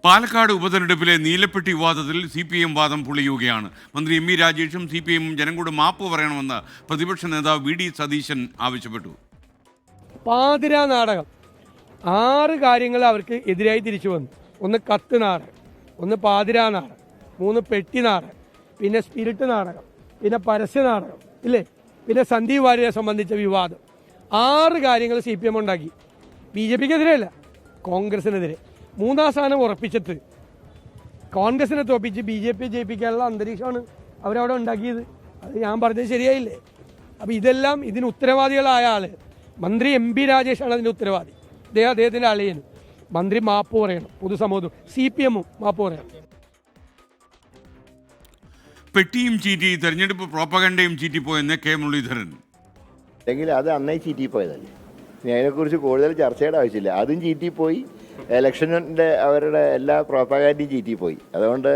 പാലക്കാട് ഉപതെരഞ്ഞെടുപ്പിലെ നീലപ്പെട്ടി വിവാദത്തിൽ CPM വാദം പൊളിയുകയാണ്. മന്ത്രി എം രാജേഷും CPM ജനങ്ങളോട് മാപ്പ് പറയണമെന്ന് പ്രതിപക്ഷ നേതാവ് VD സതീശൻ ആവശ്യപ്പെട്ടു. പാതിരാ നാടകം 6 കാര്യങ്ങൾ അവർക്ക് എതിരായി തിരിച്ചു വന്നു. ഒന്ന് കത്ത് നാടകം, ഒന്ന് പാതിരാ നാടകം, 3 പെട്ടി നാടകം, പിന്നെ സ്പിരിറ്റ് നാടകം, പിന്നെ പരസ്യ നാടകം, ഇല്ലേ, പിന്നെ സന്ദീപ് വാര്യരെ സംബന്ധിച്ച വിവാദം. 6 കാര്യങ്ങൾ CPM ഉണ്ടാക്കി. BJPക്കെതിരെയല്ല, കോൺഗ്രസിനെതിരെ. 3-ാം സ്ഥാനം ഉറപ്പിച്ചിട്ട് കോൺഗ്രസിനെ തോപ്പിച്ച് BJP ജയിപ്പിക്കാനുള്ള അന്തരീക്ഷമാണ് അവരവിടെ ഉണ്ടാക്കിയത്. അത് ഞാൻ പറഞ്ഞത് ശരിയായില്ലേ? അപ്പോൾ ഇതെല്ലാം ഇതിന് ഉത്തരവാദികളായ ആൾ മന്ത്രി എം രാജേഷാണ് അതിൻ്റെ ഉത്തരവാദി. അദ്ദേഹത്തിൻ്റെ അളിയനും മന്ത്രി മാപ്പ് പറയണം, പൊതുസമൂഹവും CPM-ഉം മാപ്പ് പറയണം. പെട്ടിയും ചീറ്റി, തെരഞ്ഞെടുപ്പ് പ്രോപ്പഗണ്ടയും ചീറ്റിപ്പോയെന്ന് K മുരളീധരൻ. അല്ലെങ്കിൽ അത് അന്നേ ചീറ്റിപ്പോയതല്ലേ, ഇനി അതിനെക്കുറിച്ച് കൂടുതൽ ചർച്ചയുടെ ആവശ്യമില്ല. അതും ചീറ്റിപ്പോയി, ഇലക്ഷനിൻ്റെ അവരുടെ എല്ലാ പ്രോപ്പഗാൻഡയും ചീറ്റിപ്പോയി. അതുകൊണ്ട്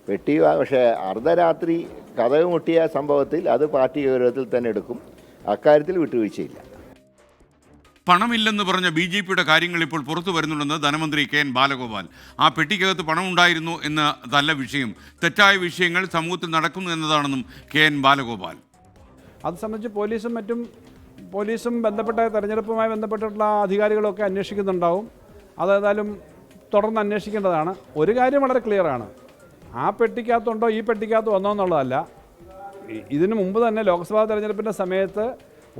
പെട്ടി, പക്ഷേ അർദ്ധരാത്രി കതക് മുട്ടിയ സംഭവത്തിൽ അത് പാർട്ടി ഗൗരവത്തിൽ തന്നെ എടുക്കും. അക്കാര്യത്തിൽ വിട്ടുവീഴ്ചയില്ല. പണമില്ലെന്ന് പറഞ്ഞ BJPയുടെ കാര്യങ്ങൾ ഇപ്പോൾ പുറത്തു വരുന്നുണ്ടെന്ന് ധനമന്ത്രി KN ബാലഗോപാൽ. ആ പെട്ടിക്കകത്ത് പണം ഉണ്ടായിരുന്നു എന്നതല്ല വിഷയം, തെറ്റായ വിഷയങ്ങൾ സമൂഹത്തിൽ നടക്കുന്നു എന്നതാണെന്നും KN ബാലഗോപാൽ. അത് സംബന്ധിച്ച് പോലീസും ബന്ധപ്പെട്ട തെരഞ്ഞെടുപ്പുമായി ബന്ധപ്പെട്ടിട്ടുള്ള അധികാരികളൊക്കെ അന്വേഷിക്കുന്നുണ്ടാവും. അതേതായാലും തുടർന്ന് അന്വേഷിക്കേണ്ടതാണ്. ഒരു കാര്യം വളരെ ക്ലിയറാണ്, ആ പെട്ടിക്കകത്തുണ്ടോ ഈ പെട്ടിക്കകത്ത് വന്നോ എന്നുള്ളതല്ല. ഇതിനു മുമ്പ് തന്നെ ലോക്സഭാ തെരഞ്ഞെടുപ്പിൻ്റെ സമയത്ത്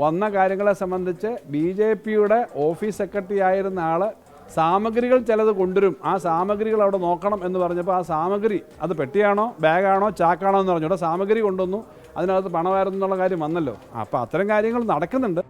വന്ന കാര്യങ്ങളെ സംബന്ധിച്ച് BJPയുടെ ഓഫീസ് സെക്രട്ടറി ആയിരുന്ന ആൾ സാമഗ്രികൾ ചിലത് കൊണ്ടുവരും, ആ സാമഗ്രികൾ അവിടെ നോക്കണം എന്ന് പറഞ്ഞപ്പോൾ ആ സാമഗ്രി അത് പെട്ടിയാണോ ബാഗാണോ ചാക്കാണോ എന്ന് പറഞ്ഞു. അവിടെ സാമഗ്രി കൊണ്ടുവന്നു, അതിനകത്ത് പണമായിരുന്നു എന്നുള്ള കാര്യം വന്നല്ലോ. അപ്പോൾ അത്തരം കാര്യങ്ങൾ നടക്കുന്നുണ്ട്.